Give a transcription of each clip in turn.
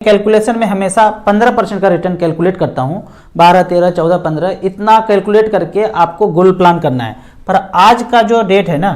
Calculation में हमेशा 15% का रिटर्न कैलकुलेट करता हूं। 12, 13, 14, 15 इतना कैलकुलेट करके आपको गोल प्लान करना है। पर आज का जो डेट है ना,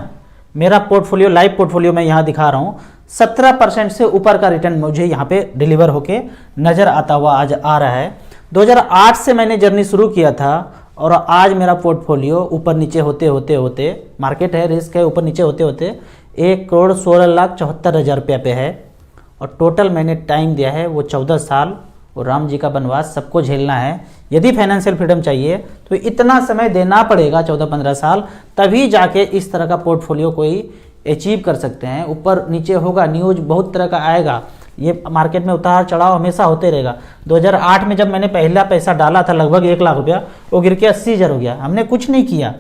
मेरा पोर्टफोलियो लाइव पोर्टफोलियो में यहां दिखा रहा हूं, 17% से ऊपर का रिटर्न मुझे यहां पे डिलीवर होके नजर आता हुआ आज आ रहा है। 2008 से मैंने जर्नी शुरू किया था और आज मेरा पोर्टफोलियो ऊपर नीचे होते होते होते, मार्केट है, रिस्क है, ऊपर नीचे होते होते 1,16,74,000 रुपया पे है। और टोटल मैंने टाइम दिया है वो 14 साल और राम जी का वनवास सबको झेलना है। यदि फाइनेंशियल फ्रीडम चाहिए तो इतना समय देना पड़ेगा, 14-15 साल, तभी जाके इस तरह का पोर्टफोलियो कोई अचीव कर सकते हैं। ऊपर नीचे होगा, न्यूज बहुत तरह का आएगा, ये मार्केट में उतार चढ़ाव हमेशा होते रहेगा। 2008 में जब मैंने पहला पैसा डाला था लगभग 1 लाख रुपया, वो गिर के 80,000 हो गया। हमने कुछ नहीं किया,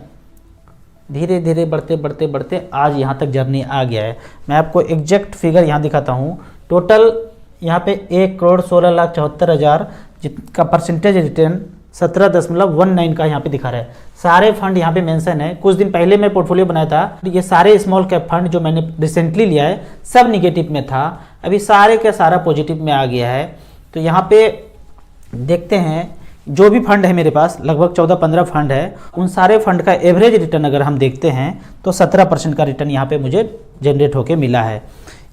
धीरे धीरे बढ़ते बढ़ते बढ़ते आज यहाँ तक जर्नी आ गया है। मैं आपको एग्जैक्ट फिगर यहाँ दिखाता हूँ। टोटल यहाँ पे 1,16,74,000 जिसका परसेंटेज रिटर्न 17.19 का यहाँ पे दिखा रहा है। सारे फंड यहाँ पे मेंशन है। कुछ दिन पहले मैं पोर्टफोलियो बनाया था, ये सारे स्मॉल कैप फंड जो मैंने रिसेंटली लिया है सब निगेटिव में था, अभी सारे का सारा पॉजिटिव में आ गया है। तो यहाँ पे देखते हैं, जो भी फंड है मेरे पास लगभग 14-15 फंड है, उन सारे फंड का एवरेज रिटर्न अगर हम देखते हैं तो 17% का रिटर्न यहाँ पे मुझे जनरेट होके मिला है।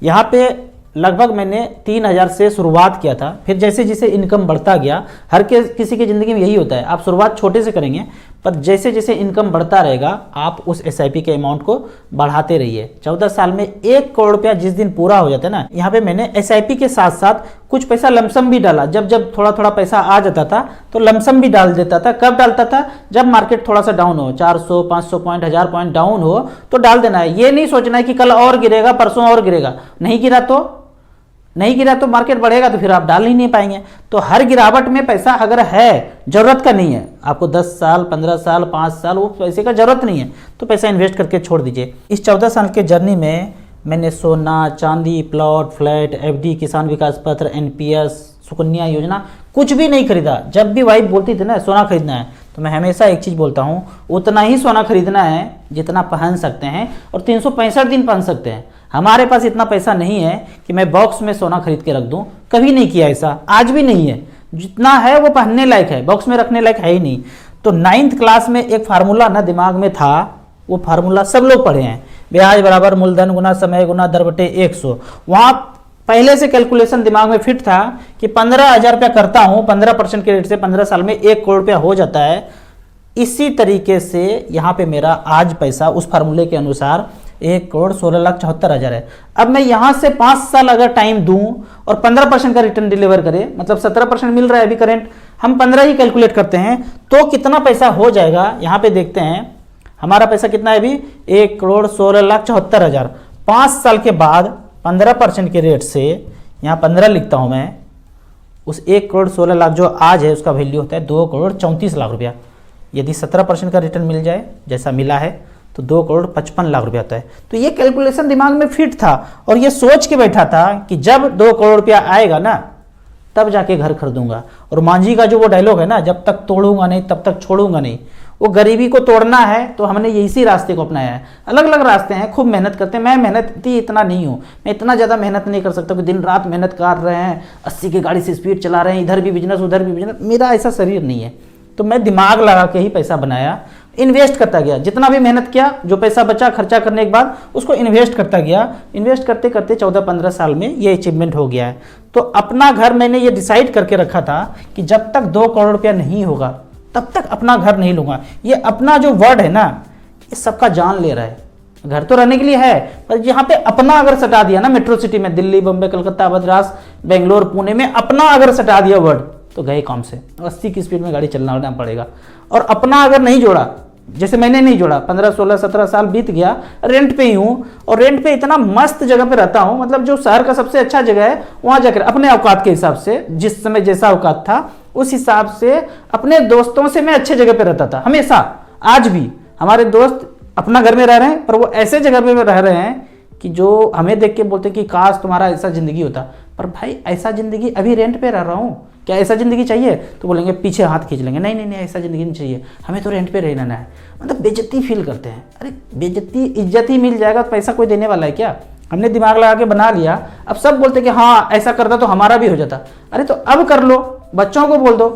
यहाँ पे लगभग मैंने 3,000 से शुरुआत किया था, फिर जैसे जैसे इनकम बढ़ता गया, हर किसी की ज़िंदगी में यही होता है, आप शुरुआत छोटे से करेंगे पर जैसे जैसे इनकम बढ़ता रहेगा आप उस SIP के अमाउंट को बढ़ाते रहिए। 14 साल में 1 करोड़ रुपया जिस दिन पूरा हो जाता है ना, यहाँ पे मैंने SIP के साथ साथ कुछ पैसा लमसम भी डाला। जब जब थोड़ा थोड़ा पैसा आ जाता था तो लमसम भी डाल देता था। कब डालता था? जब मार्केट थोड़ा सा डाउन हो, 400, 500 पॉइंट, 1000 पॉइंट डाउन हो तो डाल देना है। ये नहीं सोचना है कि कल और गिरेगा, परसों और गिरेगा। नहीं गिरा तो मार्केट बढ़ेगा तो फिर आप डाल ही नहीं पाएंगे। तो हर गिरावट में पैसा अगर है, जरूरत का नहीं है, आपको 10 साल, 15 साल, 5 साल वो पैसे का जरूरत नहीं है तो पैसा इन्वेस्ट करके छोड़ दीजिए। इस 14 साल के जर्नी में मैंने सोना, चांदी, प्लॉट, फ्लैट, FD, किसान विकास पत्र, NPS, सुकन्या योजना कुछ भी नहीं खरीदा। जब भी वाइफ बोलती थी ना सोना खरीदना है तो मैं हमेशा एक चीज़ बोलता हूँ, उतना ही सोना खरीदना है जितना पहन सकते हैं और 365 दिन पहन सकते हैं। हमारे पास इतना पैसा नहीं है कि मैं बॉक्स में सोना खरीद के रख दूं, कभी नहीं किया ऐसा, आज भी नहीं है। जितना है वो पहनने लायक है, बॉक्स में रखने लायक है ही नहीं। तो 9th क्लास में एक फार्मूला ना दिमाग में था, वो फार्मूला सब लोग पढ़े हैं, ब्याज बराबर मूलधन गुना समय गुना दर बटे 100। वहाँ पहले से कैलकुलेशन दिमाग में फिट था कि 15,000 रुपया करता हूँ 15% के रेट से 15 साल में 1 करोड़ रुपया हो जाता है। इसी तरीके से यहाँ पे मेरा आज पैसा उस फार्मूले के अनुसार 1,16,74,000 है। अब मैं यहाँ से 5 साल अगर टाइम दूं और 15% का रिटर्न डिलीवर करे, मतलब 17% मिल रहा है अभी करंट, हम 15 ही कैलकुलेट करते हैं तो कितना पैसा हो जाएगा। यहाँ पे देखते हैं हमारा पैसा कितना है अभी, 1,16,74,000। 5 साल के बाद 15% के रेट से, यहाँ 15 लिखता हूँ मैं, उस 1,16,00,000 जो आज है उसका वैल्यू होता है 2,34,00,000 रुपया। यदि 17% का रिटर्न मिल जाए जैसा मिला है तो 2,55,00,000 रुपया होता है। तो ये कैलकुलेशन दिमाग में फिट था और ये सोच के बैठा था कि जब 2 करोड़ रुपया आएगा ना तब जाके घर खरीदूंगा। और मांझी का जो वो डायलॉग है ना, जब तक तोड़ूंगा नहीं तब तक छोड़ूंगा नहीं, वो गरीबी को तोड़ना है तो हमने इसी रास्ते को अपनाया है। अलग अलग रास्ते हैं, खूब मेहनत करते हैं। मैं मेहनती इतना नहीं हूँ, मैं इतना ज़्यादा मेहनत नहीं कर सकता कि दिन रात मेहनत कर रहे हैं, 80 की गाड़ी से स्पीड चला रहे हैं, इधर भी बिजनेस उधर भी बिजनेस। मेरा ऐसा शरीर नहीं है। तो मैं दिमाग लगा के ही पैसा बनाया, इन्वेस्ट करता गया। जितना भी मेहनत किया, जो पैसा बचा खर्चा करने के बाद उसको इन्वेस्ट करता गया। इन्वेस्ट करते करते 14-15 साल में ये अचीवमेंट हो गया है। तो अपना घर मैंने ये डिसाइड करके रखा था कि जब तक 2 करोड़ रुपया नहीं होगा तब तक अपना घर नहीं लूंगा। ये अपना जो वर्ड है ना, ये सबका जान ले रहा है। घर तो रहने के लिए है, पर यहाँ पे अपना अगर सटा दिया ना, मेट्रो सिटी में दिल्ली, बम्बई, कलकत्ता, मद्रास, बेंगलोर, पुणे में अपना अगर सटा दिया वर्ड तो गए काम से। 80 की स्पीड में गाड़ी चलना पड़ेगा। और अपना अगर नहीं जोड़ा, जैसे मैंने नहीं जोड़ा, 15, 16, 17 साल बीत गया, रेंट पे ही हूँ और रेंट पे इतना मस्त जगह पे रहता हूँ, मतलब जो शहर का सबसे अच्छा जगह है वहाँ जाकर अपने औकात के हिसाब से, जिस समय जैसा औकात था उस हिसाब से अपने दोस्तों से मैं अच्छे जगह पे रहता था हमेशा। आज भी हमारे दोस्त अपना घर में रह रहे हैं पर वो ऐसे जगह पे रह रहे हैं कि जो हमें देख के बोलते हैं कि काश तुम्हारा ऐसा ज़िंदगी होता। पर भाई ऐसा ज़िंदगी, अभी रेंट पे रह रहा हूँ, क्या ऐसा ज़िंदगी चाहिए? तो बोलेंगे, पीछे हाथ खींच लेंगे, नहीं नहीं नहीं ऐसा ज़िंदगी नहीं चाहिए, हमें तो रेंट पे रहना है। मतलब बेइज्जती फील करते हैं। अरे बेइज्जती, इज्जत ही मिल जाएगा तो पैसा कोई देने वाला है क्या? हमने दिमाग लगा के बना लिया, अब सब बोलते कि हाँ ऐसा करता तो हमारा भी हो जाता। अरे तो अब कर लो, बच्चों को बोल दो,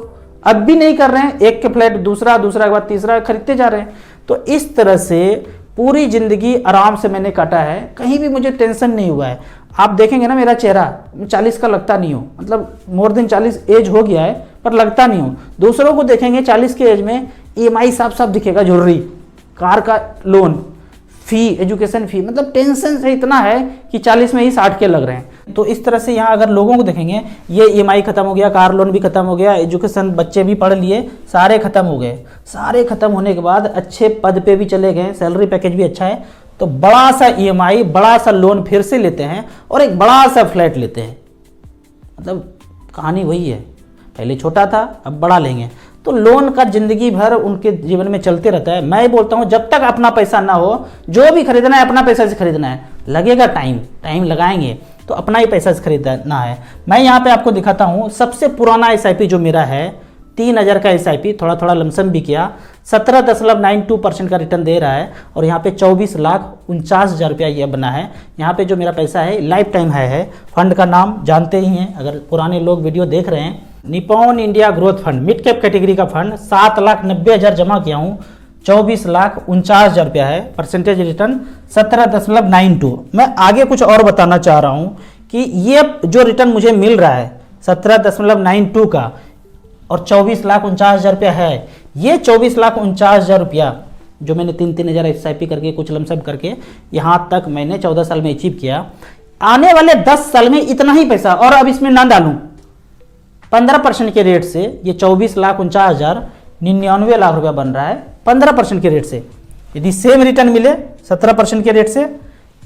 अब भी नहीं कर रहे हैं, एक के फ्लैट दूसरा, दूसरा के बाद तीसरा खरीदते जा रहे हैं। तो इस तरह से पूरी ज़िंदगी आराम से मैंने काटा है, कहीं भी मुझे टेंशन नहीं हुआ है। आप देखेंगे ना मेरा चेहरा 40 का लगता नहीं हूँ, मतलब मोर देन 40 एज हो गया है पर लगता नहीं हूँ। दूसरों को देखेंगे 40 के एज में EMI साफ साफ दिखेगा, ज्वेलरी, कार का लोन, फी, एजुकेशन फी, मतलब टेंशन से इतना है कि 40 में ही 60 के लग रहे हैं। तो इस तरह से यहाँ अगर लोगों को देखेंगे, ये EMI खत्म हो गया, कार लोन भी खत्म हो गया, एजुकेशन बच्चे भी पढ़ लिए, सारे खत्म हो गए। सारे खत्म होने के बाद अच्छे पद पे भी चले गए, सैलरी पैकेज भी अच्छा है, तो बड़ा सा EMI, बड़ा सा लोन फिर से लेते हैं और एक बड़ा सा फ्लैट लेते हैं। मतलब कहानी वही है, पहले छोटा था अब बड़ा लेंगे। तो लोन का जिंदगी भर उनके जीवन में चलते रहता है। मैं बोलता हूँ जब तक अपना पैसा ना हो, जो भी खरीदना है अपना पैसा से खरीदना है। लगेगा टाइम लगाएंगे तो अपना ही पैसा से खरीदना है। मैं यहाँ पे आपको दिखाता हूँ सबसे पुराना SIP जो मेरा है, 3000 का SIP, थोड़ा थोड़ा लमसम भी किया, 17.92% का रिटर्न दे रहा है और यहाँ पे 24,49,000 रुपया यह बना है। यहाँ पे जो मेरा पैसा है लाइफ टाइम है। फंड का नाम जानते ही हैं, अगर पुराने लोग वीडियो देख रहे हैं, Nippon India growth fund, mid cap category का फंड, 7,90,000 जमा किया हूँ, 24,49,000 रुपया है। Percentage return 17.92। मैं आगे कुछ और बताना चाह रहा हूँ कि ये जो रिटर्न मुझे मिल रहा है 17.92 का और 24,49,000 रुपया है, ये 24,49,000 रुपया जो मैंने 3-3 हज़ार SIP करके कुछ लमसम करके यहाँ तक मैंने 14 साल में अचीव किया। आने वाले 10 साल में इतना ही पैसा, और अब इसमें ना डालूं 15% के रेट से, ये 24,49,000 99 लाख रुपया बन रहा है 15% के रेट से। यदि सेम रिटर्न मिले 17% के रेट से,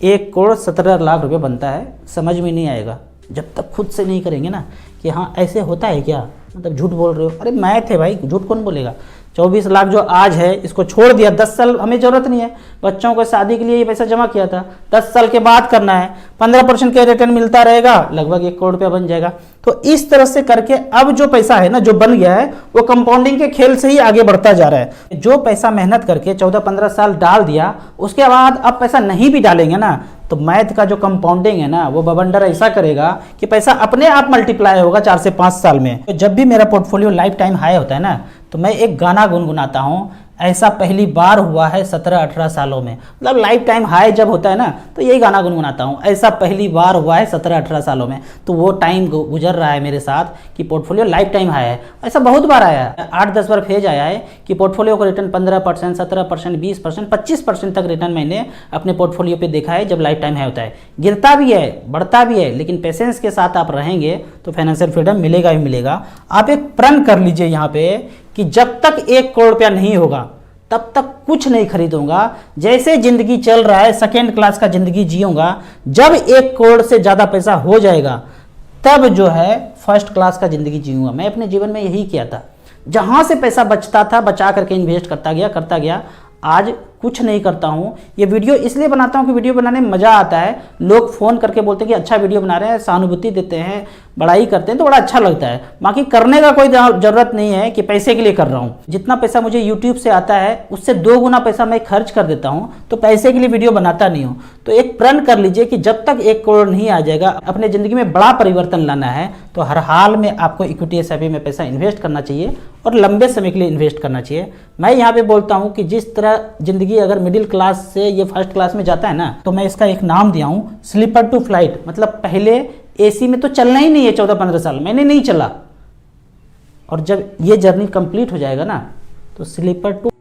1,17,00,000 रुपया बनता है। समझ में नहीं आएगा जब तक खुद से नहीं करेंगे ना कि हाँ ऐसे होता है क्या, मतलब झूठ बोल रहे हो। अरे मैथ है भाई, झूठ कौन बोलेगा। 24 लाख जो आज है इसको छोड़ दिया, 10 साल हमें जरूरत नहीं है, बच्चों को शादी के लिए ये पैसा जमा किया था, 10 साल के बाद करना है, 15% का रिटर्न मिलता रहेगा, लगभग 1 करोड़ रुपया बन जाएगा। तो इस तरह से करके अब जो पैसा है ना, जो बन गया है, वो कंपाउंडिंग के खेल से ही आगे बढ़ता जा रहा है। जो पैसा मेहनत करके 14-15 साल डाल दिया, उसके बाद अब पैसा नहीं भी डालेंगे ना, तो मैथ का जो कंपाउंडिंग है ना, वो बवंडर ऐसा करेगा कि पैसा अपने आप मल्टीप्लाई होगा 4 से 5 साल में। तो जब भी मेरा पोर्टफोलियो लाइफ टाइम हाई होता है ना, तो मैं एक गाना गुनगुनाता हूँ, ऐसा पहली बार हुआ है 17-18 सालों में। मतलब लाइफ टाइम हाई जब होता है ना, तो यही गाना गुनगुनाता हूँ, ऐसा पहली बार हुआ है 17-18 सालों में। तो वो टाइम गुजर रहा है मेरे साथ कि पोर्टफोलियो लाइफ टाइम हाई है। ऐसा बहुत बार आया है, 8-10 बार फेज आया है कि पोर्टफोलियो को रिटर्न 15%, 17%, 20%, 25% तक रिटर्न मैंने अपने पोर्टफोलियो पे देखा है जब लाइफ टाइम हाई होता है। गिरता भी है, बढ़ता भी है, लेकिन पेशेंस के साथ आप रहेंगे तो फाइनेंशियल फ्रीडम मिलेगा ही मिलेगा। आप एक प्रण कर लीजिए यहाँ पे कि जब तक 1 करोड़ रुपया नहीं होगा तब तक कुछ नहीं खरीदूंगा। जैसे जिंदगी चल रहा है सेकेंड क्लास का जिंदगी जीऊंगा, जब 1 करोड़ से ज़्यादा पैसा हो जाएगा तब जो है फर्स्ट क्लास का जिंदगी जीऊंगा। मैं अपने जीवन में यही किया था, जहां से पैसा बचता था बचा करके इन्वेस्ट करता गया। आज कुछ नहीं करता हूँ। ये वीडियो इसलिए बनाता हूँ कि वीडियो बनाने में मज़ा आता है। लोग फ़ोन करके बोलते हैं कि अच्छा वीडियो बना रहे हैं, सहानुभूति देते हैं, बड़ाई करते हैं, तो बड़ा अच्छा लगता है। बाकी करने का कोई ज़रूरत नहीं है कि पैसे के लिए कर रहा हूँ। जितना पैसा मुझे यूट्यूब से आता है उससे 2 गुना पैसा मैं खर्च कर देता हूँ, तो पैसे के लिए वीडियो बनाता नहीं हूँ। तो एक प्रण कर लीजिए कि जब तक 1 करोड़ नहीं आ जाएगा, अपने ज़िंदगी में बड़ा परिवर्तन लाना है, तो हर हाल में आपको इक्विटी SIP में पैसा इन्वेस्ट करना चाहिए और लंबे समय के लिए इन्वेस्ट करना चाहिए। मैं यहाँ पे बोलता हूँ कि जिस तरह ज़िंदगी अगर मिडिल क्लास से ये फर्स्ट क्लास में जाता है ना, तो मैं इसका एक नाम दिया हूँ स्लीपर टू फ्लाइट। मतलब पहले AC में तो चलना ही नहीं है, 14-15 साल मैंने नहीं चला, और जब ये जर्नी कंप्लीट हो जाएगा ना, तो स्लीपर टू